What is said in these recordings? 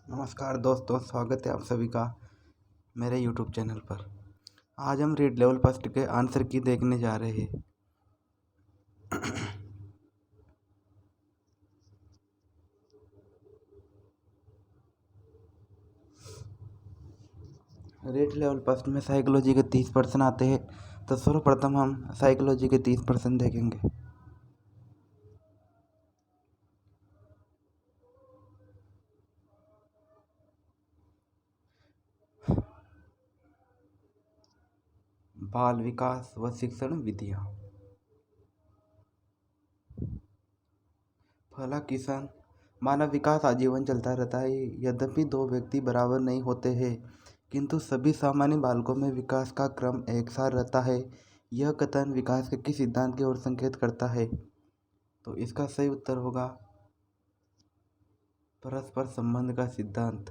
नमस्कार दोस्तों, स्वागत है आप सभी का मेरे YouTube चैनल पर। आज हम रीड लेवल फर्स्ट के आंसर की देखने जा रहे हैं। रीड लेवल फर्स्ट में साइकोलॉजी के 30 प्रश्न आते हैं, तो सर्वप्रथम हम साइकोलॉजी के 30 प्रश्न देखेंगे। बाल विकास व शिक्षण विधियाँ। पहला क्वेश्चन, मानव विकास आजीवन चलता रहता है। यद्यपि दो व्यक्ति बराबर नहीं होते हैं, किंतु सभी सामान्य बालकों में विकास का क्रम एक सा रहता है। यह कथन विकास के किस सिद्धांत की ओर संकेत करता है? तो इसका सही उत्तर होगा परस्पर संबंध का सिद्धांत।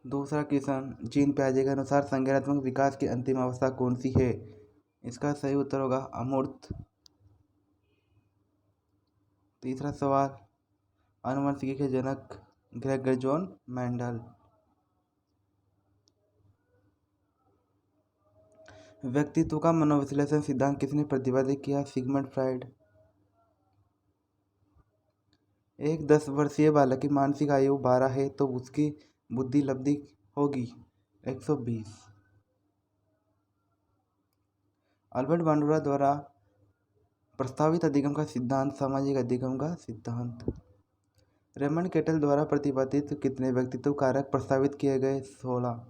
दूसरा क्वेश्चन, जीन पियाजे के अनुसार संज्ञानात्मक विकास की अंतिम अवस्था कौन सी है? इसका सही उत्तर होगा अमूर्त। तीसरा सवाल, आनुवंशिकी के जनक ग्रेगर जॉन मेंडल। व्यक्तित्व का मनोविश्लेषण सिद्धांत किसने प्रतिपादित किया? Sigmund Freud. एक 10 वर्षीय बालक की मानसिक आयु 12 है, तो उसकी बुद्धि लब्धि होगी 120। अल्बर्ट बांडुरा द्वारा प्रस्तावित अधिगम का सिद्धांत सामाजिक अधिगम का सिद्धांत। रेमंड केटल द्वारा प्रतिपादित कितने व्यक्तित्व कारक प्रस्तावित किए गए? 16।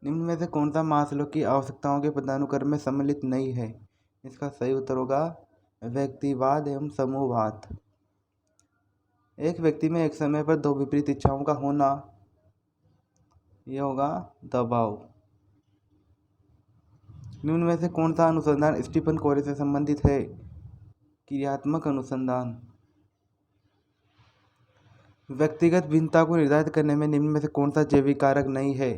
निम्न में से कौन सा मास्लो की आवश्यकताओं के पदानुक्रम में सम्मिलित नहीं है? इसका सही उत्तर होगा व्यक्तिवाद एवं समूहवाद। एक व्यक्ति में एक समय पर दो विपरीत इच्छाओं का होना, यह होगा दबाव। निम्न में से कौन सा अनुसंधान स्टीफन कोरे से संबंधित है? क्रियात्मक अनुसंधान। व्यक्तिगत भिन्नता को निर्धारित करने में निम्न में से कौन सा जैविक कारक नहीं है?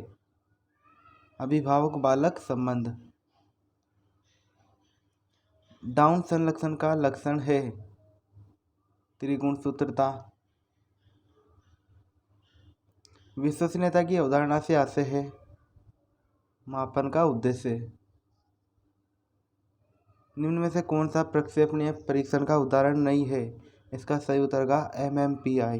अभिभावक बालक संबंध। डाउन संलक्षण का लक्षण है त्रिगुणसूत्रता। विश्वसनीयता की अवधारणा से आशय है मापन का उद्देश्य। निम्न में से कौन सा प्रक्षेपणीय परीक्षण का उदाहरण नहीं है? इसका सही उत्तर होगा MMPI।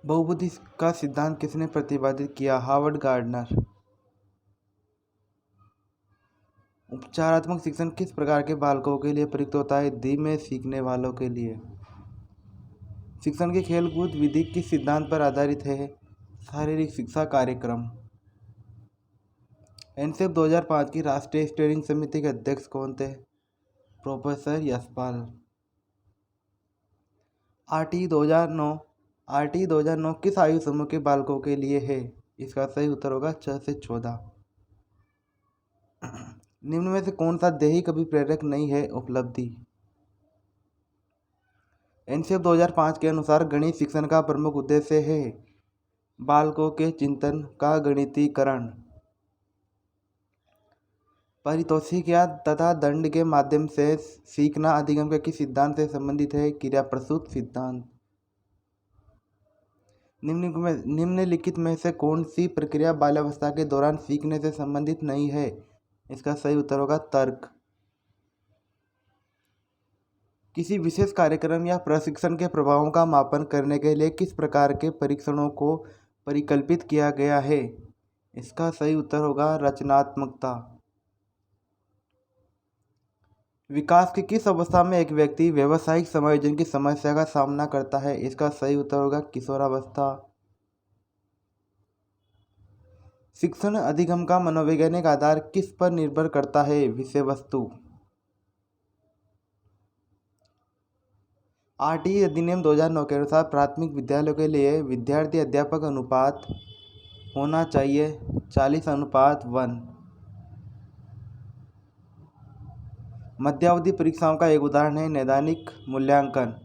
बहुबुद्धि का सिद्धांत किसने प्रतिपादित किया? Harvard gardener. उपचारात्मक शिक्षण किस प्रकार के बालकों के लिए प्रयुक्त होता है? धीमे सीखने वालों के लिए। शिक्षण की खेलकूद विधि किस सिद्धांत पर आधारित है? शारीरिक शिक्षा कार्यक्रम। एनसेफ 2005 की राष्ट्रीय स्टीयरिंग समिति के अध्यक्ष कौन थे? प्रोफेसर यशपाल। आरटी 2009 किस आयु समूह के बालकों के लिए है? इसका सही उत्तर होगा 6 से 14। निम्न में से कौन सा दैहिक अभिप्रेरक नहीं है? उपलब्धि। एनसीएफ 2005 के अनुसार गणित शिक्षण का प्रमुख उद्देश्य है बालकों के चिंतन का गणितीकरण। पारितोषिक या तथा दंड के माध्यम से सीखना अधिगम के किस सिद्धांत से संबंधित है? क्रिया प्रसूत सिद्धांत। निम्नलिखित में से कौन सी प्रक्रिया बाल्यावस्था के दौरान सीखने से संबंधित नहीं है? इसका सही उत्तर होगा तर्क। किसी विशेष कार्यक्रम या प्रशिक्षण के प्रभावों का मापन करने के लिए किस प्रकार के परीक्षणों को परिकल्पित किया गया है? इसका सही उत्तर होगा रचनात्मकता। विकास की किस अवस्था में एक व्यक्ति व्यावसायिक समायोजन की समस्या का सामना करता है? इसका सही उत्तर होगा किशोरावस्था। शिक्षण अधिगम का मनोवैज्ञानिक आधार किस पर निर्भर करता है? विषय वस्तु। आरटीई अधिनियम 2009 के अनुसार प्राथमिक विद्यालयों के लिए विद्यार्थी अध्यापक अनुपात होना चाहिए 40:1। मध्यावधि परीक्षाओं का एक उदाहरण है नैदानिक मूल्यांकन।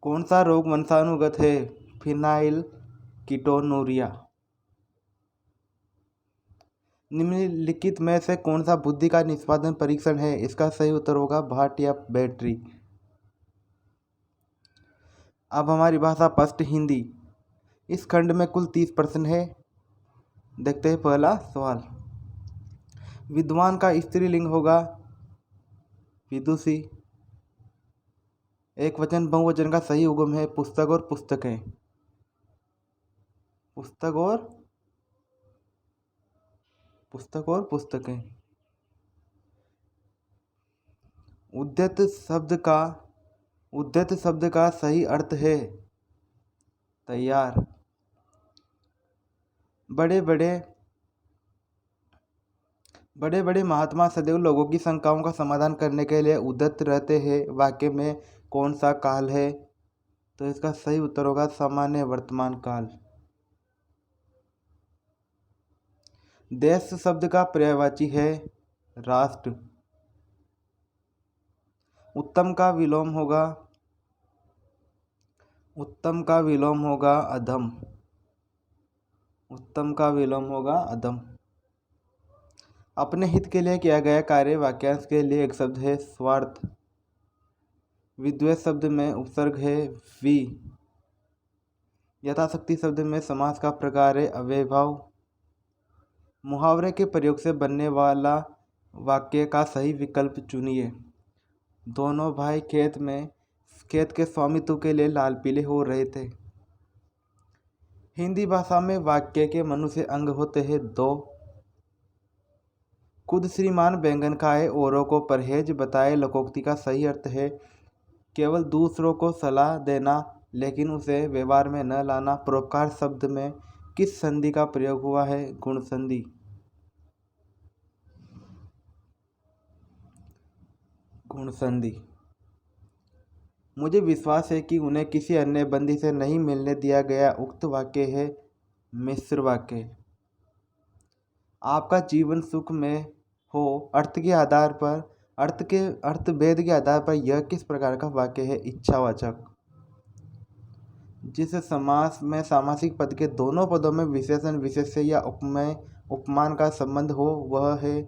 कौन सा रोग वंशानुगत है? Phenyl ketonuria. निम्नलिखित में से कौन सा बुद्धि का निष्पादन परीक्षण है? इसका सही उत्तर होगा भाट या बैटरी। अब हमारी भाषा स्पष्ट हिंदी। इस खंड में कुल 30 प्रश्न है। देखते हैं पहला सवाल। विद्वान का स्त्रीलिंग होगा विदुषी। एक वचन बहुवचन का सही उगम है पुस्तक और पुस्तकें। पुस्तक और पुस्तकें। उद्यत शब्द का सही अर्थ है तैयार। बड़े बड़े महात्मा सदैव लोगों की शंकाओं का समाधान करने के लिए उद्यत रहते हैं। वाक्य में कौन सा काल है? तो इसका सही उत्तर होगा सामान्य वर्तमान काल। देश शब्द का पर्यायवाची है राष्ट्र। उत्तम का विलोम होगा अधम। उत्तम का विलोम होगा अधम। अपने हित के लिए किया गया कार्य वाक्यांश के लिए एक शब्द है स्वार्थ। विद्वेष शब्द में उपसर्ग है वि। यथाशक्ति शब्द में समास का प्रकार है अव्ययभाव। मुहावरे के प्रयोग से बनने वाला वाक्य का सही विकल्प चुनिए। दोनों भाई खेत के स्वामित्व के लिए लाल पीले हो रहे थे। हिंदी भाषा में वाक्य के मनुष्य अंग होते हैं दो। खुद श्रीमान बैंगन खाए औरों को परहेज बताए लोकोक्ति का सही अर्थ है केवल दूसरों को सलाह देना लेकिन उसे व्यवहार में न लाना। परोपकार शब्द में किस संधि का प्रयोग हुआ है? गुण संधि। गुण संधि। मुझे विश्वास है कि उन्हें किसी अन्य बंदी से नहीं मिलने दिया गया। उक्त वाक्य है मिश्र वाक्य। आपका जीवन सुख में हो अर्थ भेद के आधार पर यह किस प्रकार का वाक्य है? इच्छावाचक। जिस समास में सामासिक पद के दोनों पदों में विशेषण विशेष्य या उपमेय उपमान का संबंध हो वह है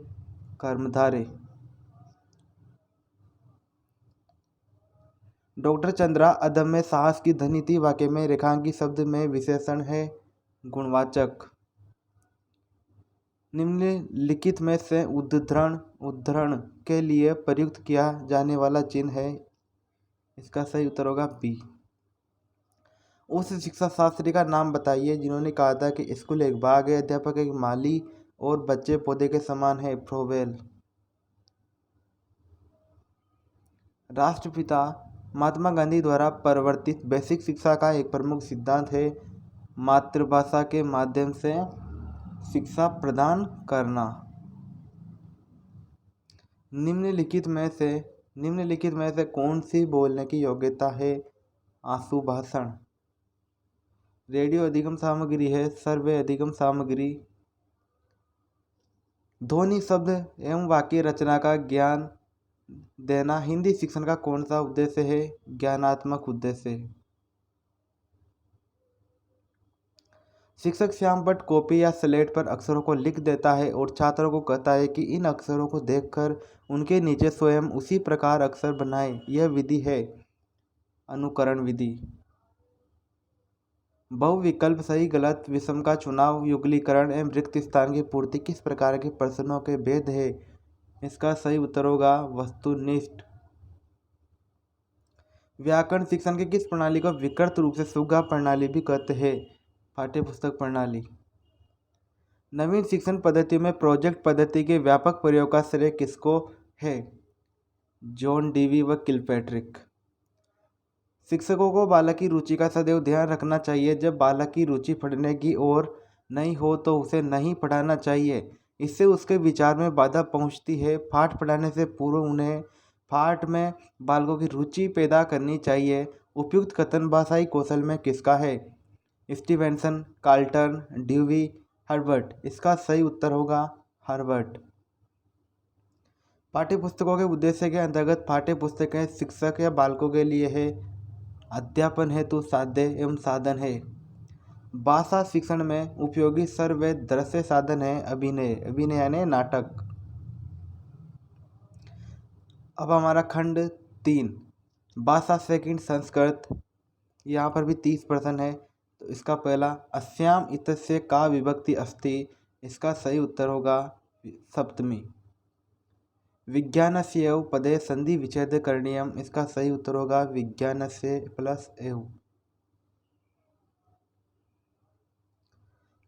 कर्मधारय। डॉक्टर चंद्रा अदम्य साहस की धनी थी। वाक्य में रेखांकी शब्द में विशेषण है गुणवाचक। निम्नलिखित में से उद्धरण के लिए प्रयुक्त किया जाने वाला चिन्ह है। इसका सही उत्तर होगा बी। उस शिक्षा शास्त्री का नाम बताइए जिन्होंने कहा था कि स्कूल एक बाग है, अध्यापक एक माली और बच्चे पौधे के समान है। फ्रोबेल। राष्ट्रपिता महात्मा गांधी द्वारा प्रवर्तित बेसिक शिक्षा का एक प्रमुख सिद्धांत है मातृभाषा के माध्यम से शिक्षा प्रदान करना। निम्नलिखित में से कौन सी बोलने की योग्यता है? आशु भाषण। रेडियो अधिगम सामग्री है सर्वे अधिगम सामग्री। ध्वनि शब्द एवं वाक्य रचना का ज्ञान देना हिंदी शिक्षण का कौन सा उद्देश्य है? ज्ञानात्मक उद्देश्य। शिक्षक श्याम भट्ट कॉपी या स्लेट पर अक्षरों को लिख देता है और छात्रों को कहता है कि इन अक्षरों को देखकर उनके नीचे स्वयं उसी प्रकार अक्षर बनाएं। यह विधि है अनुकरण विधि। बहुविकल्प सही गलत विषम का चुनाव युगलीकरण एवं रिक्त स्थान की पूर्ति किस प्रकार के प्रश्नों के भेद है? इसका सही उत्तर होगा वस्तुनिष्ठ। व्याकरण शिक्षण की किस प्रणाली को विकृत रूप से सुगा प्रणाली भी कहते हैं? पाठ्यपुस्तक प्रणाली। नवीन शिक्षण पद्धति में प्रोजेक्ट पद्धति के व्यापक प्रयोग का श्रेय किसको है? जॉन डीवी व किलपैट्रिक। शिक्षकों को बालक की रुचि का सदैव ध्यान रखना चाहिए। जब बालक की रुचि पढ़ने की ओर नहीं हो तो उसे नहीं पढ़ाना चाहिए, इससे उसके विचार में बाधा पहुंचती है। पाठ पढ़ाने से पूर्व उन्हें पाठ में बालकों की रुचि पैदा करनी चाहिए। उपयुक्त कथन भाषाई कौशल में किसका है? Stevenson, Carlton, dewy, Herbert. इसका सही उत्तर होगा हर्बर्ट। पाठ्यपुस्तकों के उद्देश्य के अंतर्गत पाठ्यपुस्तकें शिक्षक या बालकों के लिए है, अध्यापन हेतु साध्य एवं साधन है। भाषा शिक्षण में उपयोगी सर्व दृश्य साधन है अभिनय। अभिनय यानी नाटक। अब हमारा खंड 3 भाषा सेकंड संस्कृत। यहाँ पर भी 30% है। तो इसका पहला अस्याम इत्यस्य का विभक्ति अस्ति। इसका सही उत्तर होगा सप्तमी। विज्ञानस्य एव पदे संधि विच्छेद करणीयम। इसका सही उत्तर होगा विज्ञानस्य प्लस एव।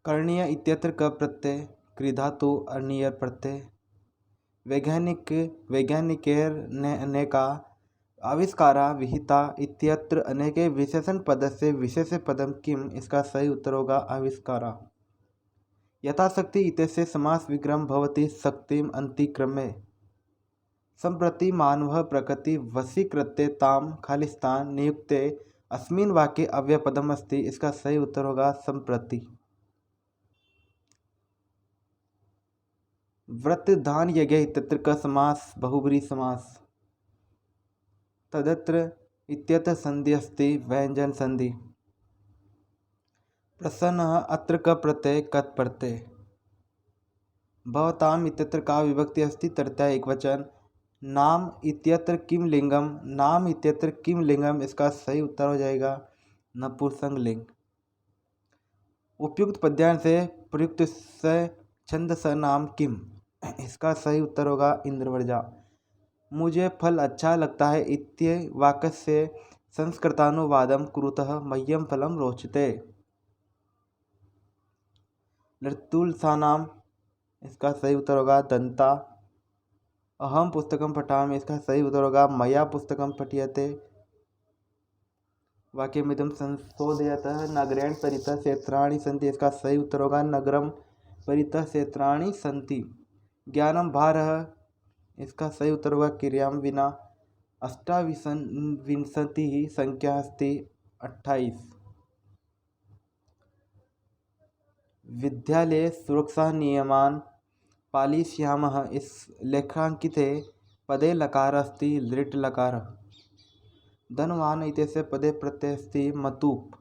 करणीय इत्यत्र क प्रत्यय क्रिधातु अनियर प्रत्यय। वैज्ञानिकेर ने का आविष्कारा विहिता इत्यत्र अनेके विशेषण पदस्य विशेष पदम किम। इसका सही उत्तर होगा आविष्कारा। यथाशक्ति इत्यस्य समास विग्रह भवति शक्तिम अंतिक्रमे। सम्प्रति मानवः प्रकृति वशीकृत्य ताम खालिस्तान नियुक्ते अस्मिन् वाक्ये अव्ययपदम अस्ति। इसका सही उत्तर होगा सम्प्रति। व्रतधान यज्ञ इत्यत्र का समास बहुब्री समास। तदत्र इत्यत्र संधि अस्ति व्यंजन संधि। प्रसन्नः अत्र का प्रत्यय कत् प्रत्यय। भवताम इत्यत्र का विभक्ति अस्ति तृतीया एकवचन। नाम इत्यत्र किम लिंगम। नाम इत्यत्र किम लिंगम। इसका सही उत्तर हो जाएगा नपुंसक लिंग। उपयुक्त पद्यांश से प्रयुक्त से छंदस नाम किम। इसका सही उत्तर होगा इंद्रवर्जा। मुझे फल अच्छा लगता है इत्य वाक्य से संस्कृतानुवादम कुरुतः मह्यम फलम रोचते। लृतुलसानाम। इसका सही उत्तर होगा दंता। अहम पुस्तकम पठामि। इसका सही उत्तर होगा मया पुस्तकम पठ्यते। वाक्यमिदं संशोधयतः नगरेण परितः क्षेत्राणि सन्ति। इसका सही उत्तर होगा नगरम परितः क्षेत्राणि सन्ति। ज्ञानम भारः। इसका सही उत्तर होगा क्रियाम विना। अष्टाविंशतिः संख्या अस्ति 28। विद्यालये सुरक्षा नियमान् पालयिष्यामः। इस लेखांकिते पदे लकार अस्ति लृट् लकार। धनवान इत्यस्य पदे प्रत्यय अस्ति मतुप्।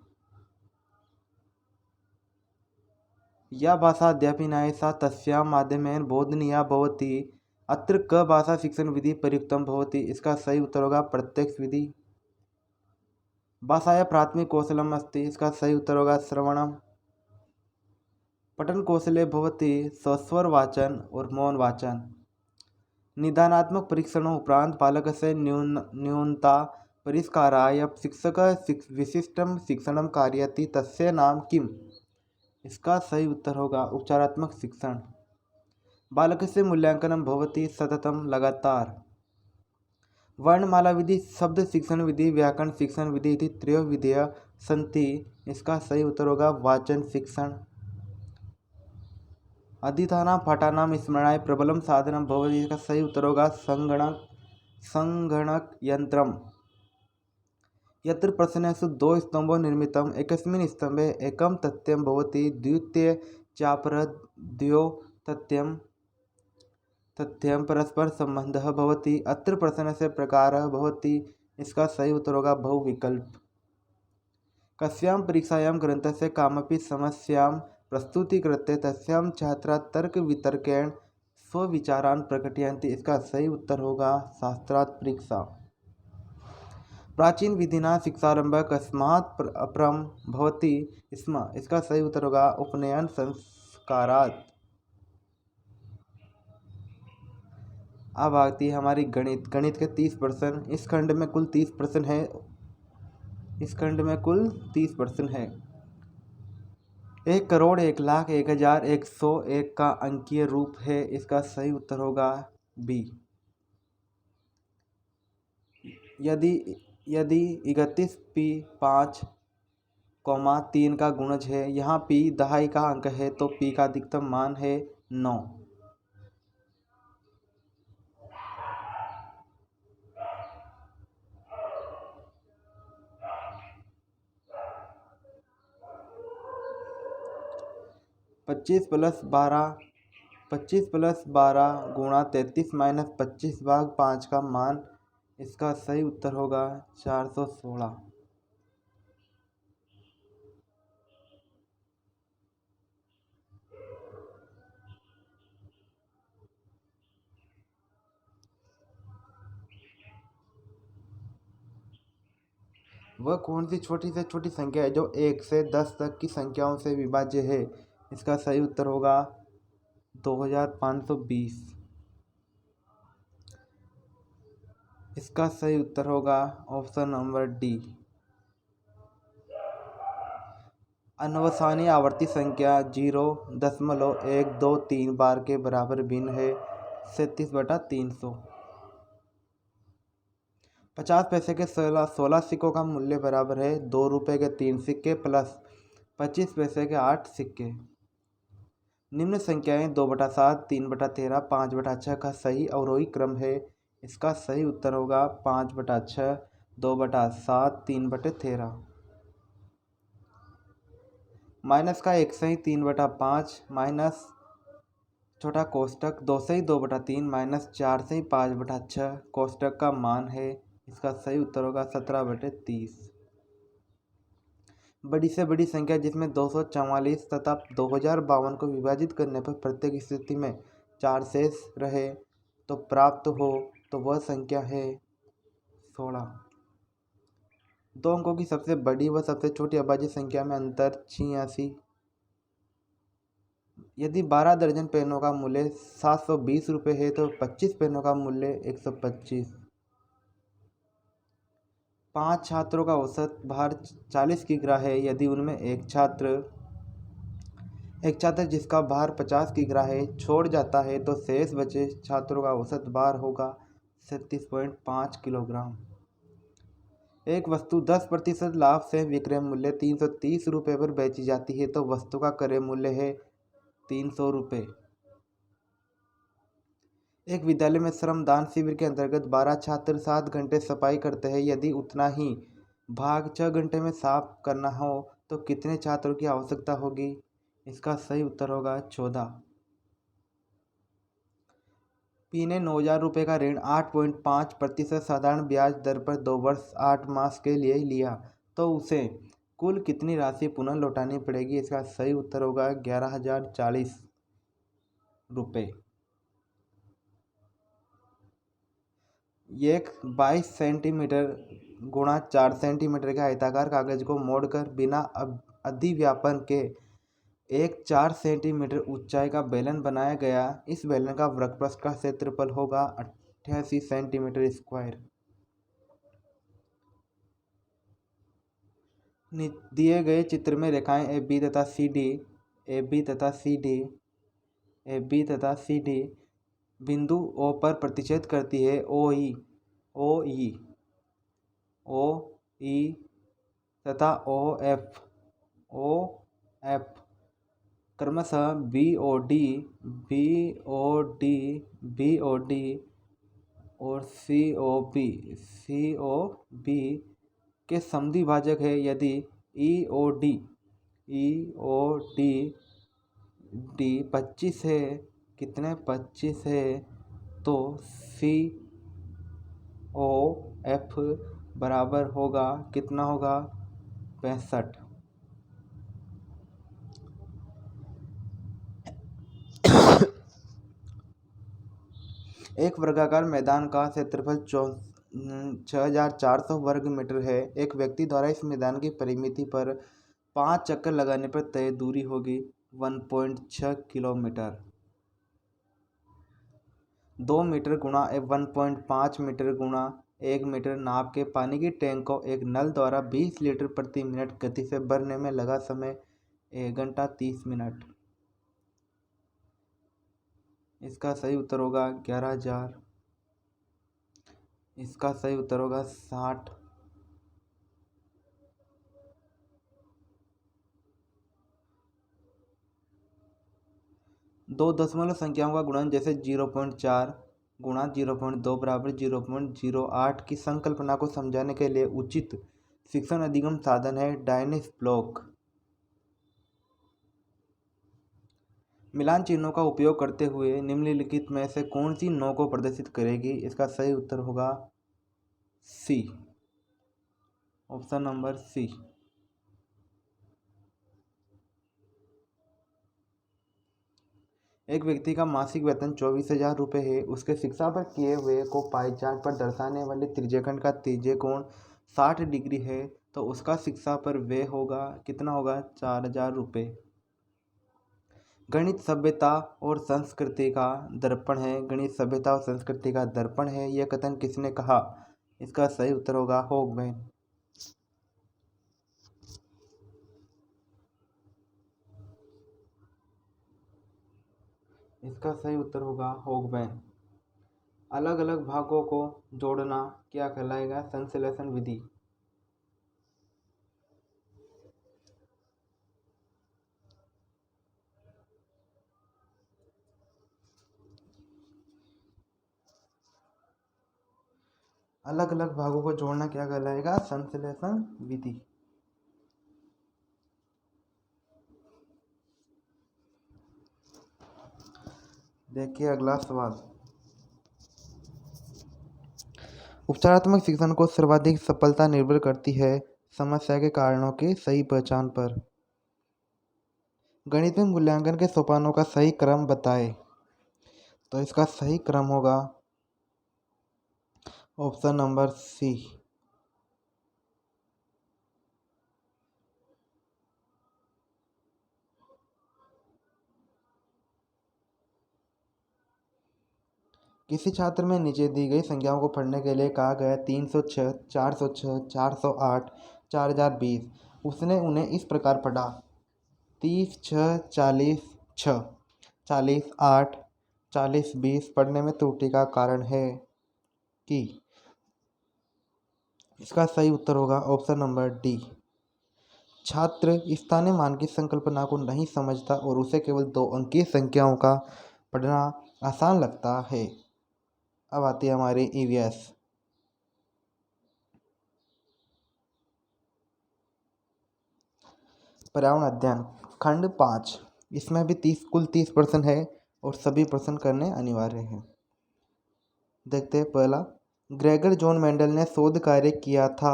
या भाषा अध्यापनाय सा तस्यां माध्यमेन बोधनीया भवति। अत्र क भाषा शिक्षण विधि प्रयुक्तम भवति। इसका सही उत्तर होगा प्रत्यक्ष विधि। भाषाया प्राथमिक कौशलम अस्ति। इसका सही उत्तर होगा श्रवणम। पठन कौशले भवति सस्वर वाचन और मौन वाचन। निदानात्मक परीक्षणों उपरांत बालकस्य न्यूनता परिष्काराय शिक्षकः विशिष्टं शिक्षणं कारयति तस्य नाम किम। इसका सही उत्तर होगा उपचारात्मक शिक्षण। बालकस्य मूल्यांकनं भवति सततं लगातार। वर्णमाला विधि शब्द शिक्षण विधि व्याकरण शिक्षण विधि इति त्रयो विधयः सन्ति। इसका सही उत्तर होगा वाचन शिक्षण। अधीतानां पाठानां स्मरणाय प्रबलं साधनं भवति। इसका सही उत्तर होगा संगणक यंत्रम। यत्र प्रश्नेषु 2 स्तंभो निर्मितम् एकस्मिन् स्तम्भे एकं तथ्यं भवति द्वितीये चापरः द्वयो तथ्यं परस्पर संबंधः भवति। अत्र प्रश्नस्य प्रकारः भवति। इसका सही उत्तर होगा बहुविकल्प। कस्यां परीक्षायां ग्रन्थस्य कामपि समस्यां प्रस्तुतीकृत्य तस्यां छात्राः तर्कवितर्केण स्वविचारान् प्रकटयन्ति। इसका सही उत्तर होगा शास्त्रार्थ परीक्षा। प्राचीन विधिना शिक्षारंभः कस्मात् अपरम भवति स्म। इसका सही उत्तर होगा उपनयन संस्कारात्। अब आती है हमारी गणित। गणित के 30%। इस खंड में कुल 30% है। इस खंड में कुल 30% है। 1 करोड़ 1 लाख 1,101 का अंकीय रूप है। इसका सही उत्तर होगा बी। यदि 31 पी 5,3 का गुणज है, यहाँ पी दहाई का अंक है, तो पी का अधिकतम मान है 9। पच्चीस प्लस 12 गुणा 33 माइनस 25 भाग 5 का मान। इसका सही उत्तर होगा 416। वह कौन सी छोटी से छोटी संख्या है जो 1 से 10 तक की संख्याओं से विभाज्य है? इसका सही उत्तर होगा 2520। इसका सही उत्तर होगा ऑप्शन नंबर डी। अनवसानी आवर्ती संख्या 0.123 बार के बराबर भिन्न है 37/300। 50 पैसे के 16 सिक्कों का मूल्य बराबर है 2 रुपये के 3 सिक्के प्लस 25 पैसे के 8 सिक्के। निम्न संख्याएं 2/7, 3/13, 5/6 का सही अवरोही क्रम है। इसका सही उत्तर होगा 5/6, 2/7, 3/13। माइनस का 1 सही 3/5 माइनस छोटा कोष्टक 2 सही 2/3 माइनस 4 सही 5/6 कोष्टक का मान है। इसका सही उत्तर होगा 17/30। बड़ी से बड़ी संख्या जिसमें 244 तथा 2052 को विभाजित करने पर प्रत्येक स्थिति में 4 शेष रहे तो प्राप्त हो तो वह संख्या है 16। 2 अंकों की सबसे बड़ी व सबसे छोटी अभाज्य संख्या में अंतर 86। यदि 12 दर्जन पेनों का मूल्य 720 रुपये है तो 25 पेनों का मूल्य 125। 5 छात्रों का औसत भार 40 किग्रा है। यदि उनमें एक छात्र जिसका भार 50 किग्रा है छोड़ जाता है तो शेष बचे छात्रों का औसत भार होगा 37.5 किलोग्राम। एक वस्तु 10% लाभ से विक्रय मूल्य 330 रुपये पर बेची जाती है तो वस्तु का क्रय मूल्य है 300 रुपये। एक विद्यालय में श्रमदान शिविर के अंतर्गत 12 छात्र 7 घंटे सफाई करते हैं। यदि उतना ही भाग 6 घंटे में साफ करना हो तो कितने छात्रों की आवश्यकता होगी? इसका सही उत्तर होगा 14। पी ने 9,000 रुपये का ऋण 8.5% साधारण ब्याज दर पर 2 वर्ष 8 मास के लिए लिया तो उसे कुल कितनी राशि पुनः लौटानी पड़ेगी? इसका सही उत्तर होगा 11,040 रुपये। एक 22 सेंटीमीटर गुणा 4 सेंटीमीटर के आयताकार कागज को मोड़कर बिना अधिव्यापन के एक 4 सेंटीमीटर ऊंचाई का बेलन बनाया गया। इस बेलन का वृत्तपृष्ठ का क्षेत्रफल होगा 88 सेंटीमीटर स्क्वायर। दिए गए चित्र में रेखाएं AB तथा CD बिंदु O पर प्रतिच्छेद करती है। OE तथा OF क्रमशः BOD और COB के समद्विभाजक है। यदि EOD 25 है, कितने 25 है तो COF बराबर होगा कितना होगा 65। एक वर्गाकार मैदान का क्षेत्रफल 6,400 वर्ग मीटर है। एक व्यक्ति द्वारा इस मैदान की परिमिति पर 5 चक्कर लगाने पर तय दूरी होगी 1.6 किलोमीटर। 2 मीटर गुणा 1.5 मीटर गुणा 1 मीटर नाप के पानी की टैंक को एक नल द्वारा 20 लीटर प्रति मिनट गति से भरने में लगा समय 1 घंटा 30 मिनट। इसका सही उत्तर होगा 11,000। इसका सही उत्तर होगा 60। दो दशमलव संख्याओं का गुणन जैसे 0.4 गुणा 0.2 बराबर 0.08 की संकल्पना को समझाने के लिए उचित शिक्षण अधिगम साधन है डायनिस ब्लॉक। मिलान चिन्हों का उपयोग करते हुए निम्नलिखित में से कौन सी 9 को प्रदर्शित करेगी? इसका सही उत्तर होगा सी, ऑप्शन नंबर सी। एक व्यक्ति का मासिक वेतन 24,000 रुपये है। उसके शिक्षा पर किए हुए को पाई चार्ट पर दर्शाने वाले त्रिज्यखंड का त्रिज्यकोण 60 डिग्री है तो उसका शिक्षा पर व्यय होगा कितना होगा 4000 रुपये। गणित सभ्यता और संस्कृति का दर्पण है, गणित सभ्यता और संस्कृति का दर्पण है, यह कथन किसने कहा? इसका सही उत्तर होगा होगमैन। इसका सही उत्तर होगा होगमैन। अलग अलग भागों को जोड़ना क्या कहलाएगा? संश्लेषण विधि। अलग अलग भागों को जोड़ना क्या कहलाएगा? संश्लेषण विधि। देखिए अगला सवाल। उपचारात्मक शिक्षण को सर्वाधिक सफलता निर्भर करती है समस्या के कारणों की सही पहचान पर। गणित में मूल्यांकन के सोपानों का सही क्रम बताएं। तो इसका सही क्रम होगा ऑप्शन नंबर सी। किसी छात्र में नीचे दी गई संख्याओं को पढ़ने के लिए कहा गया 306, 406, 408, 4020। उसने उन्हें इस प्रकार पढ़ा: 30, 6, 40, 6, 40, 8, 40, 20। पढ़ने में त्रुटि का कारण है कि इसका सही उत्तर होगा ऑप्शन नंबर डी। छात्र स्थानीय मान की संकल्पना को नहीं समझता और उसे केवल 2 अंकीय संख्याओं का पढ़ना आसान लगता है। अब आती है हमारी ईवीएस। पर्यावरण अध्ययन खंड 5। इसमें भी कुल 30 प्रश्न है और सभी प्रश्न करने अनिवार्य हैं। देखते हैं पहला। ग्रेगर जॉन मेंडल ने शोध कार्य किया था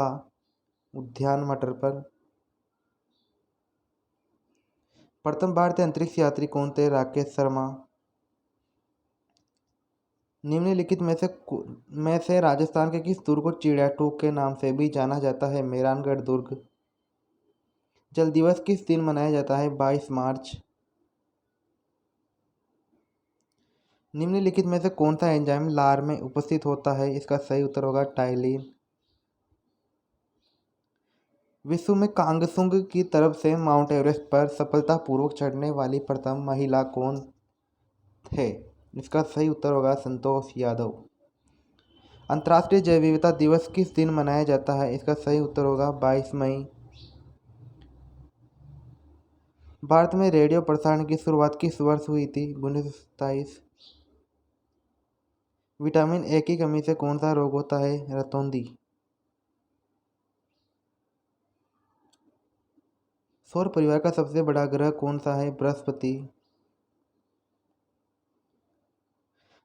उद्यान मटर पर। प्रथम भारतीय अंतरिक्ष यात्री कौन थे? राकेश शर्मा। निम्नलिखित में से राजस्थान के किस दुर्ग को चिड़ियाटूक के नाम से भी जाना जाता है? मेहरानगढ़ दुर्ग। जल दिवस किस दिन मनाया जाता है? 22 मार्च। निम्नलिखित में से कौन सा एंजाइम लार में उपस्थित होता है? इसका सही उत्तर होगा टाइलिन। विश्व में कांगसुंग की तरफ से माउंट एवरेस्ट पर सफलतापूर्वक चढ़ने वाली प्रथम महिला कौन थे? इसका सही उत्तर होगा संतोष यादव। अंतर्राष्ट्रीय जैव विविधता दिवस किस दिन मनाया जाता है? इसका सही उत्तर होगा 22 मई। भारत में रेडियो प्रसारण की शुरुआत किस वर्ष हुई थी? 1927। विटामिन ए की कमी से कौन सा रोग होता है? रतौंधी। सौर परिवार का सबसे बड़ा ग्रह कौन सा है? बृहस्पति।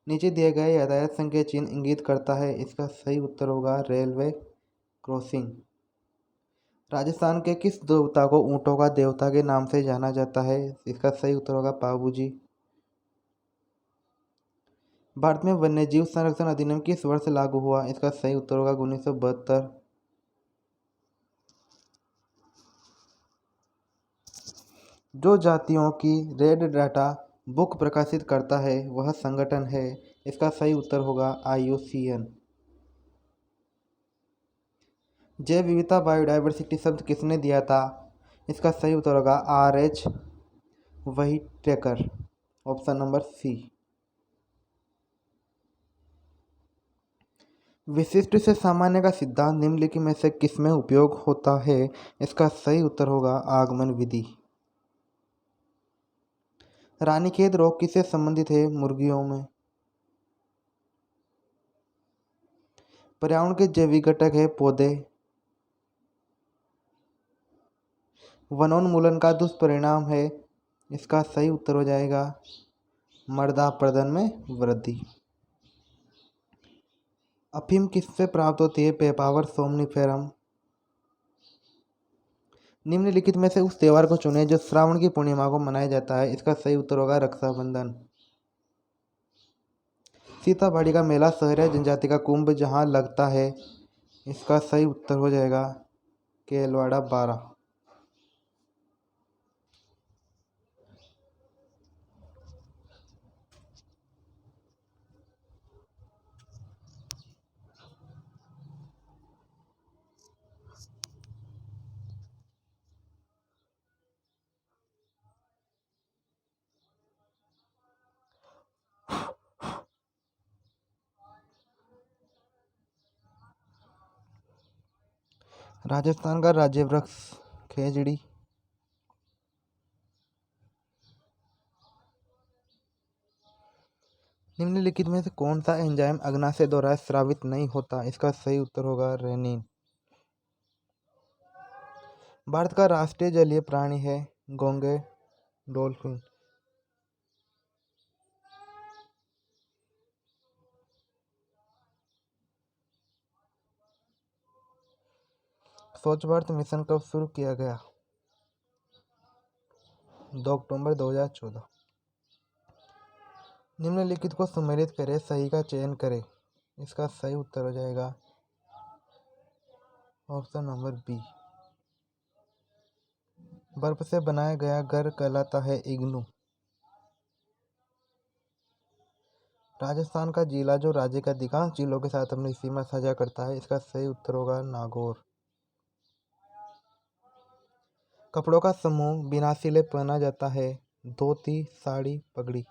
नीचे दिए गए यातायात संकेत चिन्ह इंगित करता है। इसका सही उत्तर होगा रेलवे क्रॉसिंग। राजस्थान के किस देवता को ऊंटों का देवता के नाम से जाना जाता है? इसका सही उत्तर होगा पाबूजी। भारत में वन्यजीव संरक्षण अधिनियम किस वर्ष लागू हुआ? इसका सही उत्तर होगा 1972। जो जातियों की रेड डाटा बुक प्रकाशित करता है वह संगठन है? इसका सही उत्तर होगा IUCN। जैव विविधता बायोडायवर्सिटी शब्द किसने दिया था? इसका सही उत्तर होगा RH Whittaker. Option number C. विशिष्ट से सामान्य का सिद्धांत निम्नलिखित में से किसमें उपयोग होता है? इसका सही उत्तर होगा आगमन विधि। रानीखेत रोग किससे संबंधित है? मुर्गियों में। पर्यावरण के जैविक घटक है पौधे। वनोन्मूलन का दुष्परिणाम है? इसका सही उत्तर हो जाएगा मृदा अपरदन में वृद्धि। अफीम किससे प्राप्त होती है? पेपावर सोमनिफेरम। निम्नलिखित में से उस त्योहार को चुनें जो श्रावण की पूर्णिमा को मनाया जाता है। इसका सही उत्तर होगा रक्षाबंधन। सीताबाड़ी का मेला शहर या जनजाति का कुंभ जहाँ लगता है? इसका सही उत्तर हो जाएगा केलवाड़ा 12। राजस्थान का राज्य वृक्ष खेजड़ी। निम्नलिखित में से कौन सा एंजाइम अग्नाशय द्वारा स्रावित नहीं होता? इसका सही उत्तर होगा रेनिन। भारत का राष्ट्रीय जलीय प्राणी है घोंघे डॉल्फिन। स्वच्छ भारत मिशन कब शुरू किया गया? 2 अक्टूबर 2014। निम्नलिखित को सम्मिलित करें, सही का चयन करें। इसका सही उत्तर हो जाएगा ऑप्शन नंबर बी। बर्फ से बनाया गया घर कहलाता है इग्नू। राजस्थान का जिला जो राज्य के अधिकांश जिलों के साथ अपनी सीमा साझा करता है, इसका सही उत्तर होगा नागौर। कपड़ों का समूह बिना सिले पहना जाता है धोती, साड़ी, पगड़ी।